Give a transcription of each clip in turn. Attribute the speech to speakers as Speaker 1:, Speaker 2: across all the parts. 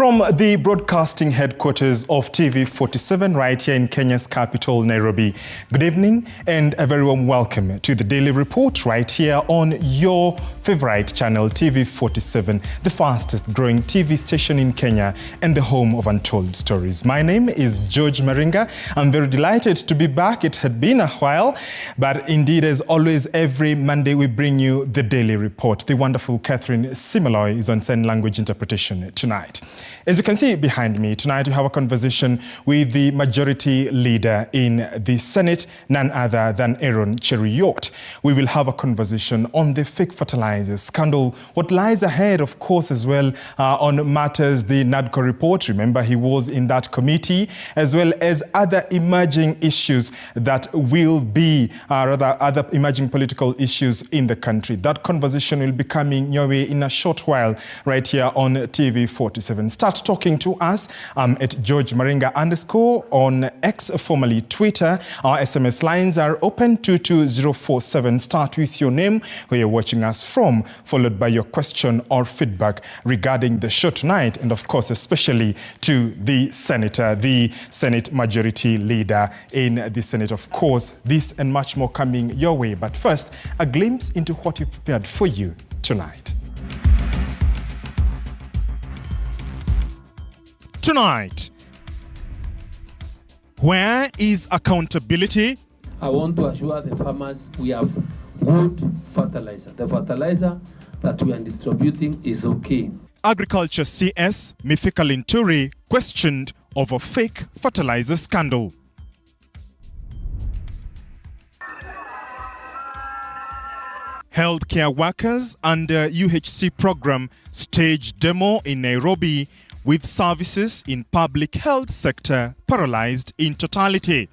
Speaker 1: From the broadcasting headquarters of TV47 right here in Kenya's capital, Nairobi. Good evening and a very warm welcome to the Daily Report right here on your favorite channel, TV47, the fastest growing TV station in Kenya and the home of untold stories. My name is George Maringa. I'm very delighted to be back. It had been a while, but indeed, as always, every Monday we bring you the Daily Report. The wonderful Catherine Simaloy is on sign language interpretation tonight. As you can see behind me, tonight we have a conversation with the majority leader in the Senate, none other than Aaron Cheruiyot. We will have a conversation on the fake fertilizer scandal, what lies ahead, of course, as well on matters, the NADCO report. Remember, he was in that committee, as well as other emerging issues that will be, rather other emerging political issues in the country. That conversation will be coming your way in a short while right here on TV47. Start talking to us at George Maringa _ on X, formerly Twitter. Our SMS lines are open 22047. Start with your name, where you're watching us from, followed by your question or feedback regarding the show tonight, and of course, especially to the senator, the Senate majority leader in the Senate. Of course, this and much more coming your way. But first, a glimpse into what we've prepared for you tonight. Tonight, where is accountability?
Speaker 2: I want to assure the farmers we have good fertilizer. The fertilizer that we are distributing is okay.
Speaker 1: Agriculture CS Matha Kenya questioned over fake fertilizer scandal. Healthcare workers under UHC program stage demo in Nairobi with services in public health sector paralyzed in totality.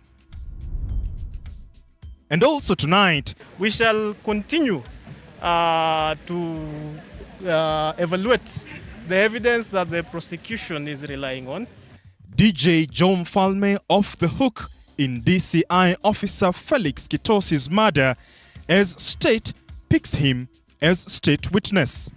Speaker 1: And also tonight,
Speaker 3: we shall continue to evaluate the evidence that the prosecution is relying on.
Speaker 1: DJ John Falme off the hook in DCI officer Felix Kosi's murder as state picks him as state witness.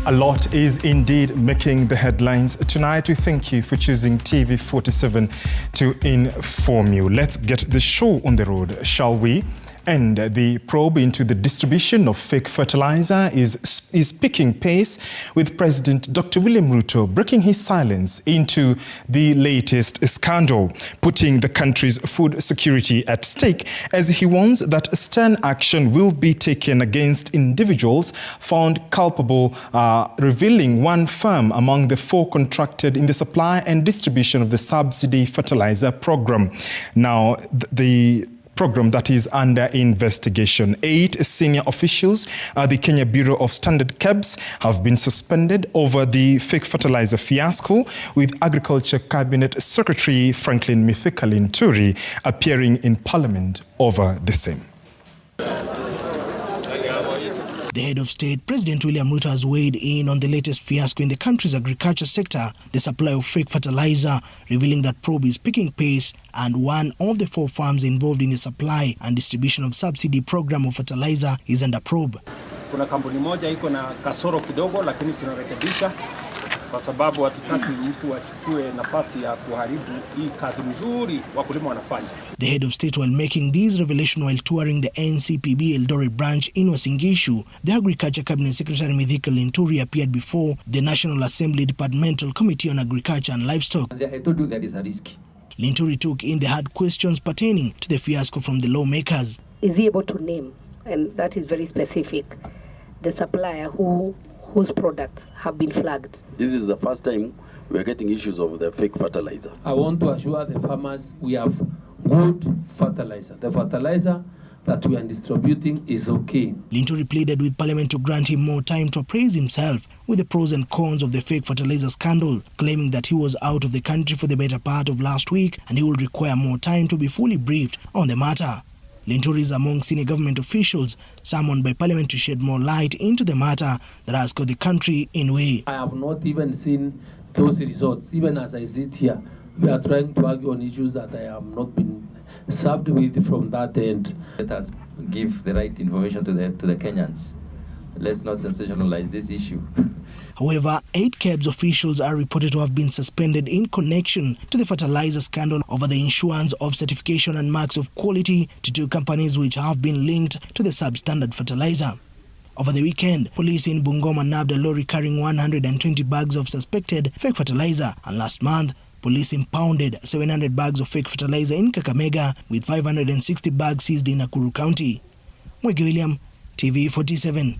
Speaker 1: A lot is indeed making the headlines tonight. We thank you for choosing TV47 to inform you. Let's get the show on the road, shall we? And the probe into the distribution of fake fertilizer is picking pace, with President Dr. William Ruto breaking his silence into the latest scandal, putting the country's food security at stake, as he warns that stern action will be taken against individuals found culpable, revealing one firm among the 4 contracted in the supply and distribution of the subsidy fertilizer program. Now, the program that is under investigation. 8 senior officials at the Kenya Bureau of Standard KEBS have been suspended over the fake fertilizer fiasco, with Agriculture Cabinet Secretary Franklin Matha Kenya appearing in Parliament over the same.
Speaker 4: The head of state, President William Ruto, has weighed in on the latest fiasco in the country's agriculture sector, the supply of fake fertilizer, revealing that probe is picking pace and one of the 4 farms involved in the supply and distribution of subsidy program of fertilizer is under probe.
Speaker 5: Kuna kampuni moja iko na kasoro kidogo, lakini tunarekebisha kwa sababu hatutaki mtu achukue nafasi ya kuharibu hii kazi nzuri wakulima wanafanya.
Speaker 4: The head of state, while making these revelations while touring the NCPB Eldoret branch in Uasin Gishu, the Agriculture Cabinet Secretary Matha Kenya appeared before the National Assembly Departmental Committee on Agriculture and Livestock.
Speaker 2: I told you that is a risk.
Speaker 4: Linturi took in the hard questions pertaining to the fiasco from the lawmakers.
Speaker 6: Is he able to name, and that is very specific, the supplier whose products have been flagged?
Speaker 7: This is the first time we are getting issues of the fake fertilizer.
Speaker 2: I want to assure the farmers we have good fertilizer. The fertilizer that we are distributing is okay.
Speaker 4: Linturi pleaded with Parliament to grant him more time to appraise himself with the pros and cons of the fake fertilizer scandal, claiming that he was out of the country for the better part of last week and he will require more time to be fully briefed on the matter. Linturi is among senior government officials summoned by Parliament to shed more light into the matter that has got the country in way.
Speaker 2: I have not even seen those results. Even as I sit here, we are trying to argue on issues that I have not been served with from that end.
Speaker 8: Let us give the right information to the Kenyans. Let's not sensationalize this issue.
Speaker 4: However, 8 KEBS officials are reported to have been suspended in connection to the fertilizer scandal over the issuance of certification and marks of quality to 2 companies which have been linked to the substandard fertilizer. Over the weekend, police in Bungoma nabbed a lorry carrying 120 bags of suspected fake fertilizer, and last month, police impounded 700 bags of fake fertilizer in Kakamega, with 560 bags seized in Nakuru County. Mwege William, TV47.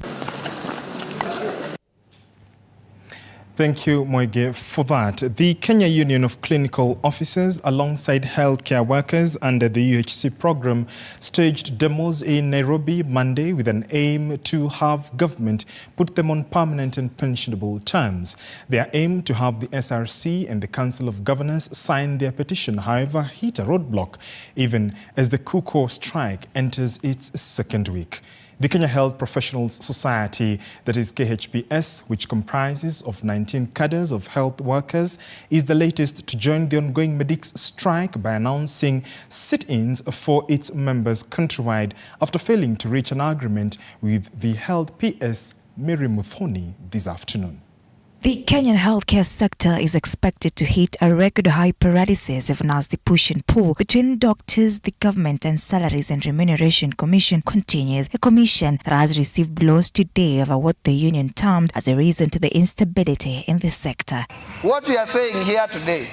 Speaker 1: Thank you, Moige, for that. The Kenya Union of Clinical Officers, alongside healthcare workers under the UHC program, staged demos in Nairobi Monday with an aim to have government put them on permanent and pensionable terms. Their aim to have the SRC and the Council of Governors sign their petition, however, hit a roadblock, even as the KUKO strike enters its second week. The Kenya Health Professionals Society, that is KHPS, which comprises of 19 cadres of health workers, is the latest to join the ongoing medics strike by announcing sit-ins for its members countrywide after failing to reach an agreement with the Health PS Mary Muthoni this afternoon.
Speaker 9: The Kenyan healthcare sector is expected to hit a record high paralysis even as the push and pull between doctors, the government and Salaries and Remuneration Commission continues. A commission that has received blows today over what the union termed as a reason to the instability in the sector.
Speaker 10: What we are saying here today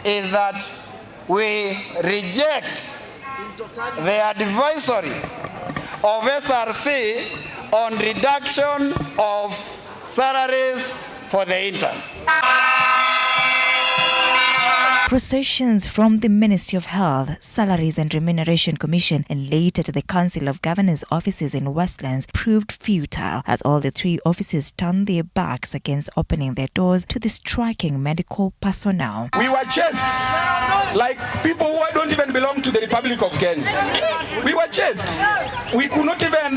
Speaker 10: is that we reject the advisory of SRC on reduction of salaries for the interns.
Speaker 9: Processions from the Ministry of Health, Salaries and Remuneration Commission and later to the Council of Governors offices in Westlands proved futile as all the 3 offices turned their backs against opening their doors to the striking medical personnel.
Speaker 11: We were chased like people who don't even belong to the Republic of Kenya. We were chased. We could not even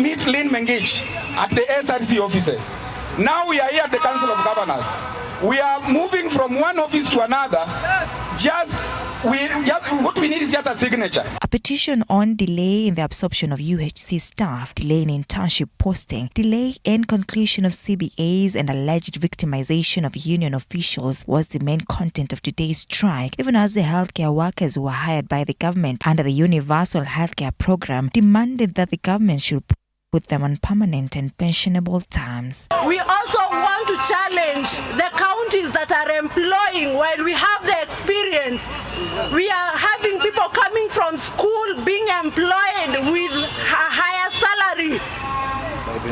Speaker 11: meet Lynn Mengich at the SRC offices. Now we are here at the Council of Governors. We are moving from one office to another. What we need is just a signature.
Speaker 9: A petition on delay in the absorption of UHC staff, delay in internship posting, delay in conclusion of CBAs and alleged victimization of union officials was the main content of today's strike, even as the healthcare workers who were hired by the government under the Universal Healthcare Program demanded that the government should put them on permanent and pensionable terms.
Speaker 12: We also want to challenge the counties that are employing while we have the experience. We are having people coming from school being employed with a higher salary,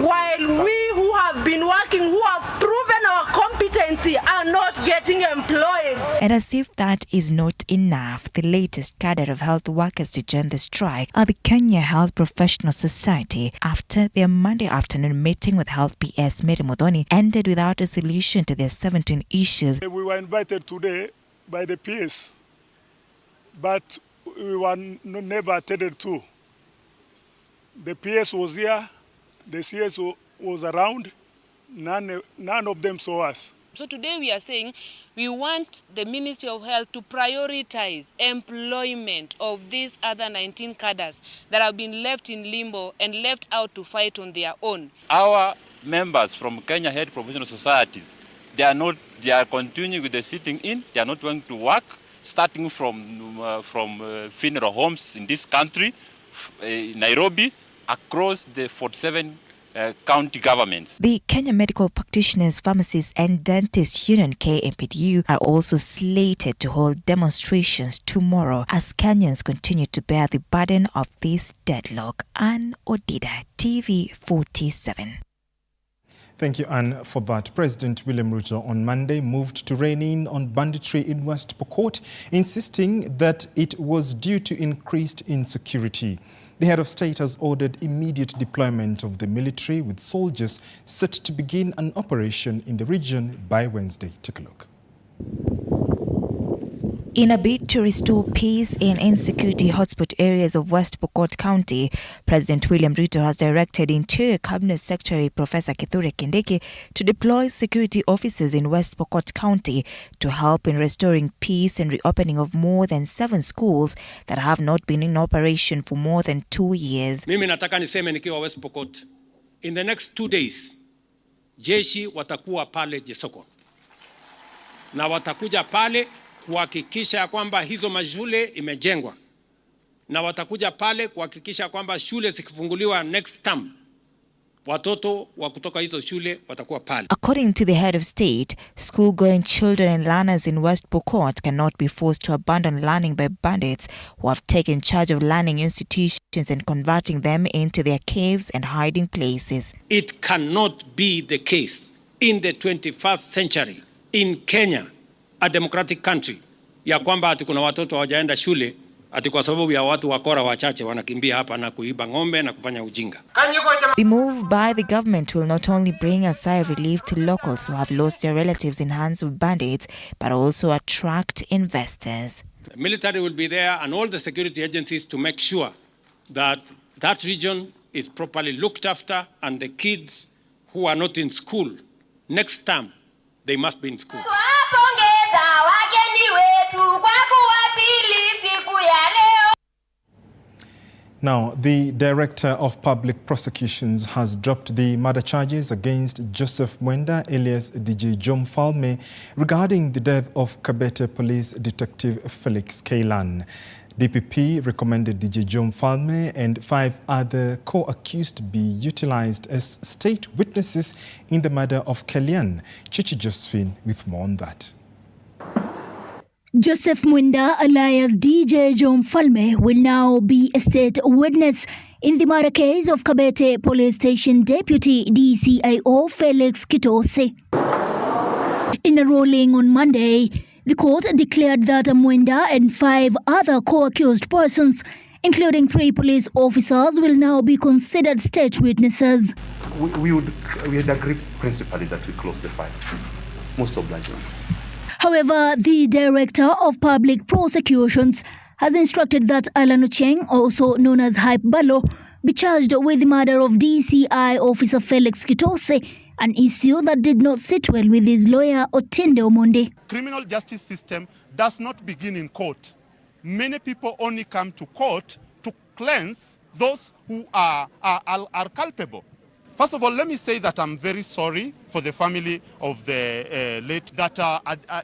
Speaker 12: while we who have been working, who have proven our competency, are not getting employed.
Speaker 9: And as if that is not enough, the latest cadre of health workers to join the strike are the Kenya Health Professionals Society after their Monday afternoon meeting with Health PS Mary Muthoni ended without a solution to their 17 issues.
Speaker 13: We were invited today by the PS, but we were never attended to. The PS was here, the CS was around, none of them saw us.
Speaker 14: So today we are saying we want the Ministry of Health to prioritize employment of these other 19 cadres that have been left in limbo and left out to fight on their own.
Speaker 15: Our members from Kenya Health Professional Societies, they are continuing with the sitting in, they are not going to work, starting from funeral homes in this country, Nairobi, across the 47 county governments.
Speaker 9: The Kenya Medical Practitioners, Pharmacists and Dentists Union KMPDU are also slated to hold demonstrations tomorrow as Kenyans continue to bear the burden of this deadlock. Ann Odida, TV47.
Speaker 1: Thank you, Anne, for that. President William Ruto on Monday moved to rein in on banditry in West Pokot, insisting that it was due to increased insecurity. The head of state has ordered immediate deployment of the military, with soldiers set to begin an operation in the region by Wednesday. Take a look.
Speaker 9: In a bid to restore peace in insecurity hotspot areas of West Pokot County, President William Ruto has directed Interior Cabinet Secretary Professor Kithure Kindiki to deploy security officers in West Pokot County to help in restoring peace and reopening of more than 7 schools that have not been in operation for more than 2 years.
Speaker 5: Mimi nataka niseme nikiwa West Pokot, in the next 2 days, jeshi watakuwa pale Jesoko. Na watakuja pale kuhakikisha kwamba hizo mashule imejengwa, na watakuja pale kuhakikisha kwamba shule zikifunguliwa next term watoto wa kutoka hizo shule watakuwa pale.
Speaker 9: According to the head of state, school-going children and learners in West Pokot cannot be forced to abandon learning by bandits who have taken charge of learning institutions and converting them into their caves and hiding places.
Speaker 5: It cannot be the case in the 21st century in Kenya, a democratic country, ya kwamba ati kuna watoto hawajaenda shule ati kwa sababu ya watu wakora wachache wanakimbia hapa na kuiba ng'ombe na kufanya ujinga.
Speaker 9: The move by the government will not only bring a sigh of relief to locals who have lost their relatives in hands of bandits, but also attract investors.
Speaker 5: The military will be there and all the security agencies to make sure that that region is properly looked after, and the kids who are not in school next term, they must be in school.
Speaker 1: Now, the Director of Public Prosecutions has dropped the murder charges against Joseph Mwenda alias DJ Jom Falme regarding the death of Kabete Police Detective Felix Kosi. DPP recommended DJ Jom Falme and 5 other co-accused be utilized as state witnesses in the murder of Kellyan. Chichi Josephine with more on that.
Speaker 16: Joseph Mwenda alias DJ Jom Falme will now be a state witness in the murder case of Kabete Police Station Deputy DCIO Felix Kosi. In a ruling on Monday, the court declared that Mwenda and 5 other co-accused persons, including 3 police officers, will now be considered state witnesses.
Speaker 17: We had agreed principally that we close the file. Most obliging.
Speaker 16: However, the Director of Public Prosecutions has instructed that Alan Ocheng, also known as Hype Balo, be charged with the murder of DCI Officer Felix Kosi, an issue that did not sit well with his lawyer Otinde Omondi.
Speaker 17: Criminal justice system does not begin in court. Many people only come to court to cleanse those who are culpable. First of all, let me say that I'm very sorry for the family of the late, that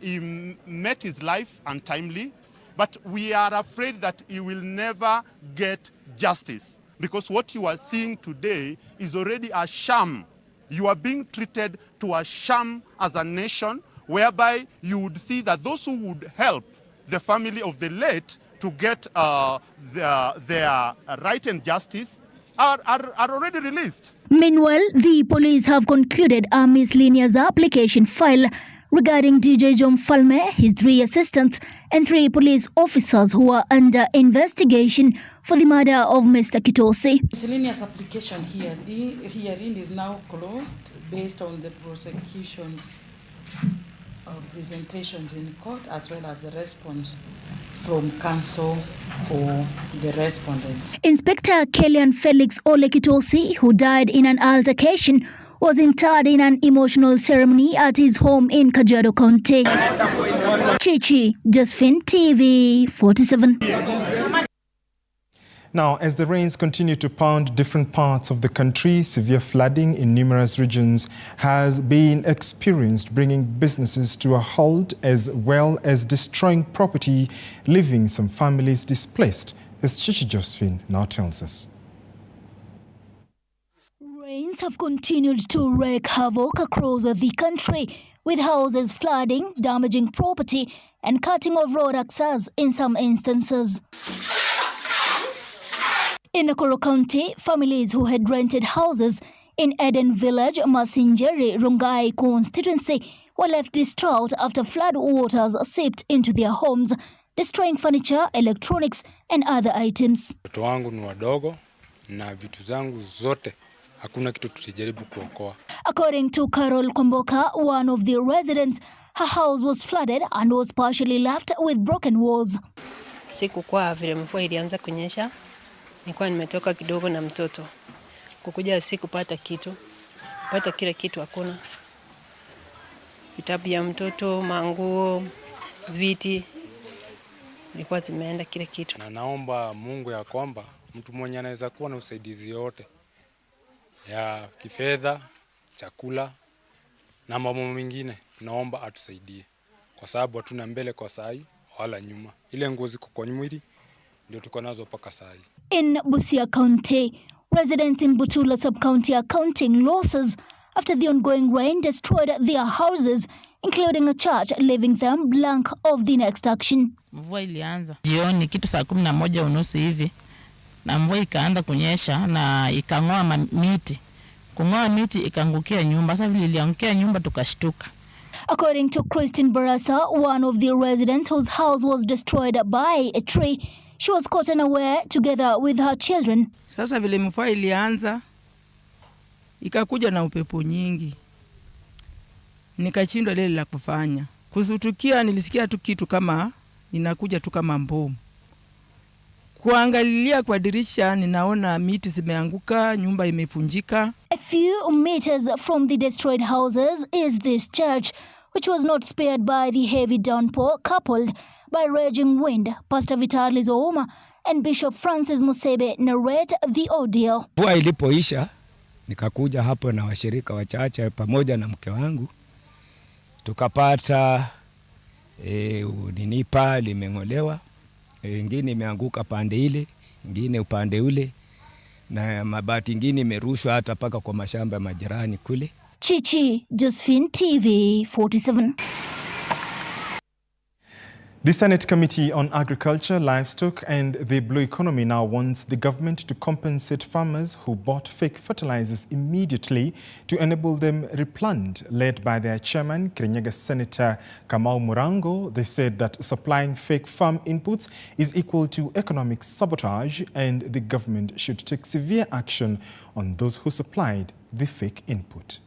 Speaker 17: he met his life untimely, but we are afraid that he will never get justice, because what you are seeing today is already a sham. You are being treated to a sham as a nation, whereby you would see that those who would help the family of the late to get their right and justice are already released.
Speaker 16: Meanwhile, the police have concluded a miscellaneous application file regarding DJ Jom Falme, his 3 assistants, and 3 police officers who are under investigation for the murder of Mr. Kosi.
Speaker 18: Miscellaneous application hearing is now closed based on the prosecution's presentations in court, as well as the response from counsel for the respondents.
Speaker 16: Inspector Kellyan Felix Ole Kosi, who died in an altercation, was interred in an emotional ceremony at his home in Kajiado County. Chichi Josephine, TV47.
Speaker 1: Now, as the rains continue to pound different parts of the country, severe flooding in numerous regions has been experienced, bringing businesses to a halt as well as destroying property, leaving some families displaced, as Chichi Josephine now tells us.
Speaker 16: Rains have continued to wreak havoc across the country, with houses flooding, damaging property, and cutting off road access in some instances. In Nakuru County, families who had rented houses in Eden Village, Masingeri, Rongai constituency were left distraught after flood waters seeped into their homes, destroying furniture, electronics, and other items.
Speaker 19: Watoto wangu ni wadogo na vitu zangu zote, hakuna kitu tulijaribu kuokoa.
Speaker 16: According to Carol Komboka, one of the residents, her house was flooded and was partially left with broken walls.
Speaker 20: Sikukuwa vile mvua ilianza kunyesha, nilikuwa nimetoka kidogo na mtoto. Kukuja sikupata kitu. Pata kila kitu hakuna. Vitabu ya mtoto, manguo, viti, ilikuwa zimeenda kila kitu.
Speaker 19: Na naomba Mungu ya kwamba mtu mwenye anaweza kuwa na usaidizi yote ya kifedha, chakula na mambo mengine, naomba atusaidie. Kwa sababu hatuna mbele kwa sai wala nyuma. Ile ngozi kwa mwili ndio tuko nazo paka sai.
Speaker 16: In Busia County, residents in Butula sub-county are counting losses after the ongoing rain destroyed their houses, including a church, leaving them blank of the next action.
Speaker 21: Mvua ilianza jioni kitu saa 11:30 hivi, na mvua ikaanza kunyesha na ikang'oa miti. Kung'oa miti ikangukia nyumba. Sasa vile iliangukia nyumba tukashtuka.
Speaker 16: According to Christine Barasa, one of the residents whose house was destroyed by a tree, she was caught unaware together with her children.
Speaker 22: Sasa vile mvua ilianza ikakuja na upepo nyingi, nikashindwa lile la kufanya. Kuzutukia nilisikia tu kitu kama inakuja tu kama mbomu. Kuangalilia kwa dirisha ninaona miti zimeanguka, nyumba imefunjika.
Speaker 16: A few meters from the destroyed houses is this church, which was not spared by the heavy downpour coupled by raging wind. Pastor Vitalis Ouma and Bishop Francis Musebe narrate the ordeal.
Speaker 23: Mvua ilipoisha, nikakuja hapo na washirika wachache pamoja na mke wangu. Tukapata ninipa limeng'olewa, ingine imeanguka pande ile, ingine upande ule, na mabati ingine imerushwa hata paka kwa mashamba ya majirani kule.
Speaker 16: Chichi, Josephine, TV47.
Speaker 1: The Senate Committee on Agriculture, Livestock and the Blue Economy now wants the government to compensate farmers who bought fake fertilizers immediately to enable them replant. Led by their chairman, Kirinyaga Senator Kamau Murango, they said that supplying fake farm inputs is equal to economic sabotage and the government should take severe action on those who supplied the fake input.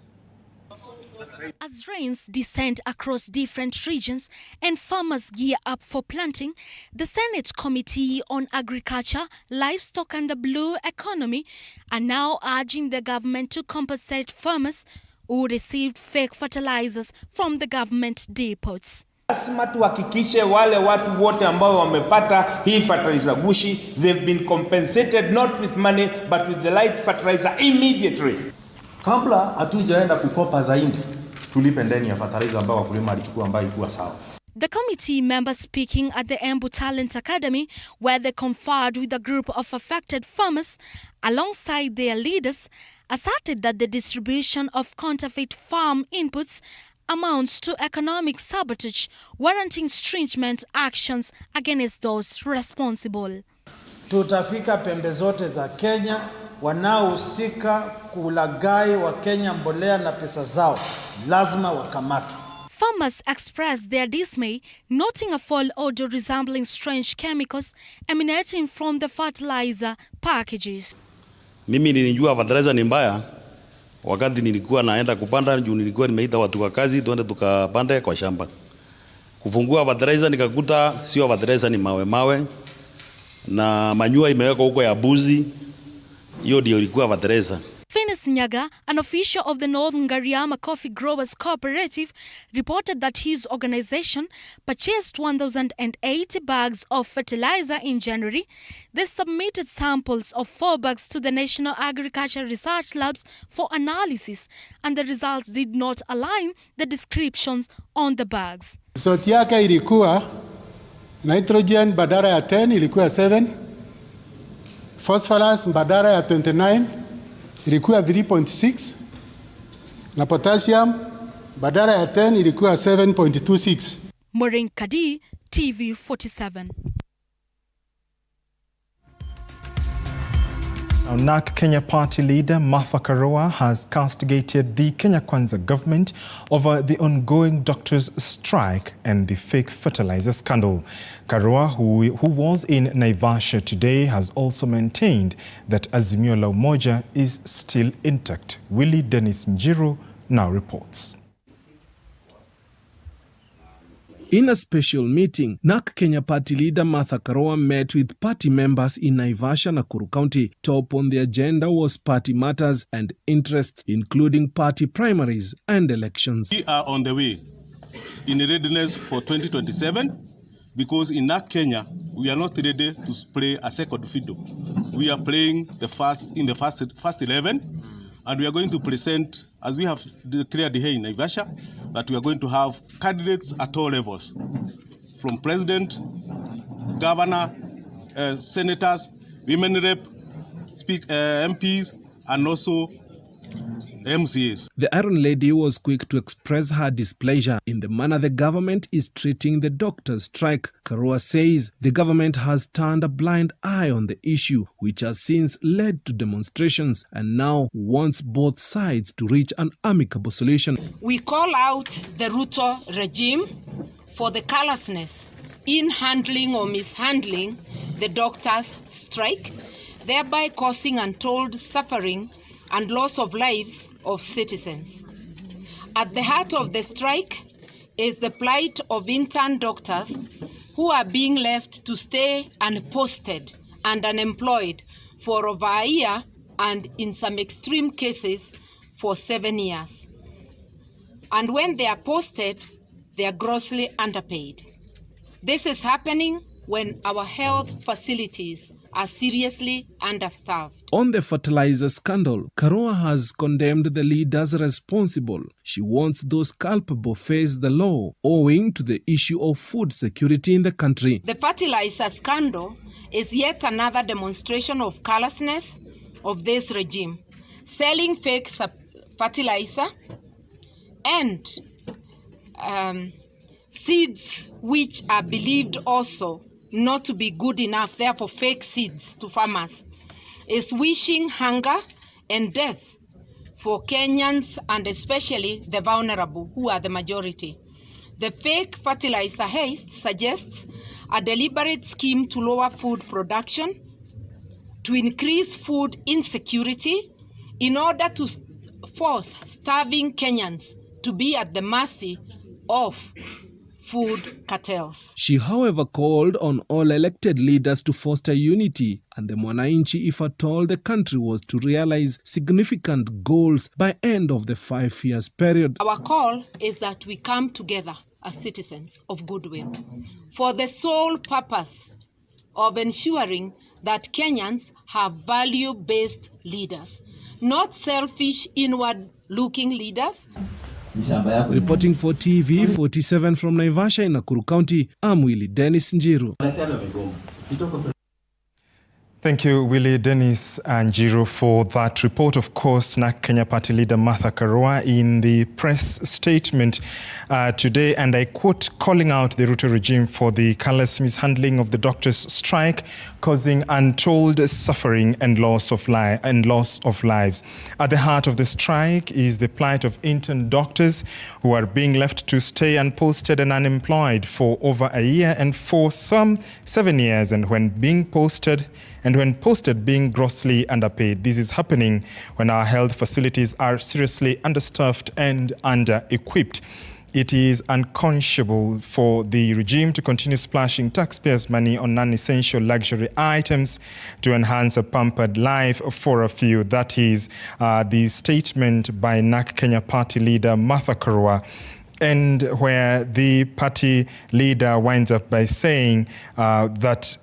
Speaker 24: As rains descend across different regions and farmers gear up for planting, the Senate Committee on Agriculture, Livestock and the Blue Economy are now urging the government to compensate farmers who received fake fertilizers from the government depots.
Speaker 25: Lazima tuhakikishe wale watu wote ambao wamepata hii fertilizer gushi, they've been compensated not with money but with the light fertilizer immediately.
Speaker 26: Kabla hatujaenda kukopa zaidi, tulipe ndani ya fertilizer ambao wakulima alichukua ambayo ilikuwa sawa.
Speaker 24: The committee members speaking at the Embu Talent Academy, where they conferred with a group of affected farmers alongside their leaders, asserted that the distribution of counterfeit farm inputs amounts to economic sabotage, warranting stringent actions against those responsible.
Speaker 27: Tutafika pembe zote za Kenya, wanaohusika kulaghai wa Kenya mbolea na pesa zao lazima wakamatwe.
Speaker 24: Farmers expressed their dismay, noting a foul odor resembling strange chemicals emanating from the fertilizer packages.
Speaker 28: Mimi nilijua fertilizer ni mbaya wakati nilikuwa naenda kupanda, juu nilikuwa nimeita watu wa kazi tuende tukapande kwa shamba. Kufungua fertilizer nikakuta sio fertilizer, ni mawe na manyua imewekwa huko ya buzi. Hiyo ndio ilikuwa fertilizer.
Speaker 24: Felix Nyaga, an official of the Northern Gariama Coffee Growers Cooperative, reported that his organization purchased 1,080 bags of fertilizer in January. They submitted samples of 4 bags to the National Agriculture Research Labs for analysis, and the results did not align the descriptions on the bags.
Speaker 29: Sauti yake ilikuwa nitrogen badala ya 10 ilikuwa 7, phosphorus badala ya 29 ilikuwa 3.6 na potassium badala ya 10 ilikuwa 7.26.
Speaker 24: Mori Kadi, TV47.
Speaker 1: Now, NARC Kenya party leader Matha Kenya has castigated the Kenya Kwanza government over the ongoing doctors' strike and the fake fertilizer scandal. Kenya, who was in Naivasha today, has also maintained that Azimio la Umoja is still intact. Willie Dennis Njiru now reports.
Speaker 2: In a special meeting, NAK Kenya party leader Matha Kenya met with party members in Naivasha, Nakuru County. Top on the agenda was party matters and interests, including party primaries and elections.
Speaker 3: We are on the way in readiness for 2027 because in NAK Kenya, we are not ready to play a second fiddle. We are playing the first 11, and we are going to present, as we have declared here in Naivasha, that we are going to have candidates at all levels, from president, governor, senators, women rep, MPs, and also MCAs.
Speaker 2: The Iron Lady was quick to express her displeasure in the manner the government is treating the doctors' strike. Karua says the government has turned a blind eye on the issue, which has since led to demonstrations, and now wants both sides to reach an amicable solution.
Speaker 4: We call out the Ruto regime for the callousness in handling or mishandling the doctors' strike, thereby causing untold suffering and loss of lives of citizens. At the heart of the strike is the plight of intern doctors who are being left to stay unposted and unemployed for over a year, and in some extreme cases for 7 years. And when they are posted, they are grossly underpaid. This is happening when our health facilities are seriously understaffed.
Speaker 2: On the fertilizer scandal, Karua has condemned the leaders responsible. She wants those culpable face the law, owing to the issue of food security in the country.
Speaker 4: The fertilizer scandal is yet another demonstration of callousness of this regime, selling fake fertilizer and seeds which are believed also not to be good enough, therefore fake seeds to farmers, is wishing hunger and death for Kenyans, and especially the vulnerable, who are the majority. The fake fertilizer haste suggests a deliberate scheme to lower food production, to increase food insecurity, in order to force starving Kenyans to be at the mercy of food cartels.
Speaker 2: She, however, called on all elected leaders to foster unity and the Mwananchi if at all the country was to realize significant goals by end of the 5 years period.
Speaker 4: Our call is that we come together as citizens of goodwill for the sole purpose of ensuring that Kenyans have value-based leaders, not selfish, inward-looking leaders.
Speaker 2: Reporting for TV47 from Naivasha in Nakuru County, I'm Willie Dennis Njiru.
Speaker 1: Thank you, Willie Dennis Njiru, for that report. Of course, NAK Kenya party leader Matha Kenya in the press statement today, and I quote, calling out the Ruto regime for the callous mishandling of the doctors' strike, causing untold suffering and loss of lives. At the heart of the strike is the plight of intern doctors who are being left to stay unposted and unemployed for over a year and for some 7 years, and when posted being grossly underpaid. This is happening when our health facilities are seriously understaffed and under-equipped. It is unconscionable for the regime to continue splashing taxpayers' money on non-essential luxury items to enhance a pampered life for a few. That is the statement by NAK Kenya party leader Matha Kenya, and where the party leader winds up by saying that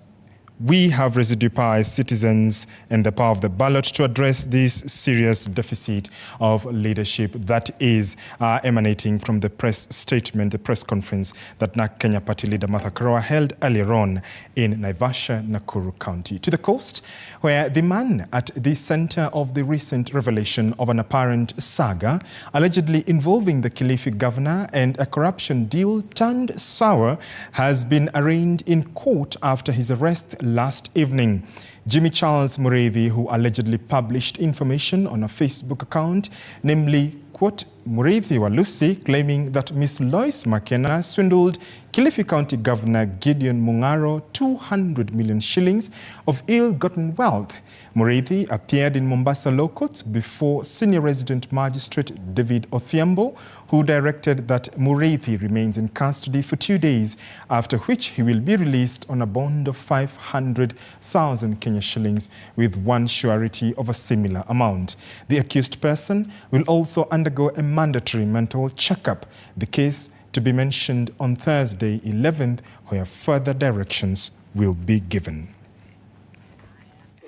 Speaker 1: we have residue power as citizens and the power of the ballot to address this serious deficit of leadership that is emanating from the press statement, the press conference that NAK Kenya party leader Matha Kenya held earlier on in Naivasha, Nakuru County. To the coast, where the man at the center of the recent revelation of an apparent saga allegedly involving the Kilifi governor and a corruption deal turned sour has been arraigned in court after his arrest last evening. Jimmy Charles Mori, who allegedly published information on a Facebook account, namely, quote, Muriithi wa Lucy, claiming that Ms. Lois McKenna swindled Kilifi County Governor Gideon Mung'aro 200 million shillings of ill-gotten wealth. Muriithi appeared in Mombasa Law Court before Senior Resident Magistrate David Othiambo, who directed that Muriithi remains in custody for 2 days, after which he will be released on a bond of 500,000 Kenya shillings with one surety of a similar amount. The accused person will also undergo a mandatory mental checkup. The case to be mentioned on Thursday 11th, where further directions will be given.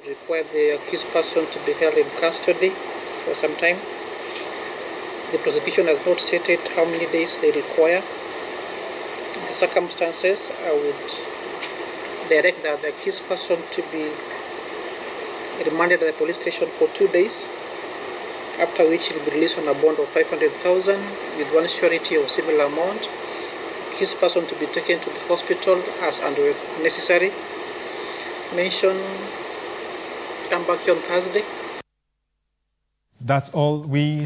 Speaker 6: Require the accused person to be held in custody for some time. The prosecution has not stated how many days they require. In the circumstances, I would direct that the accused person to be remanded at the police station for 2 days, after which he will be released on a bond of 500,000 with one surety of similar amount. His person to be taken to the hospital as and when necessary. Mention, come back here on Thursday.
Speaker 1: That's all we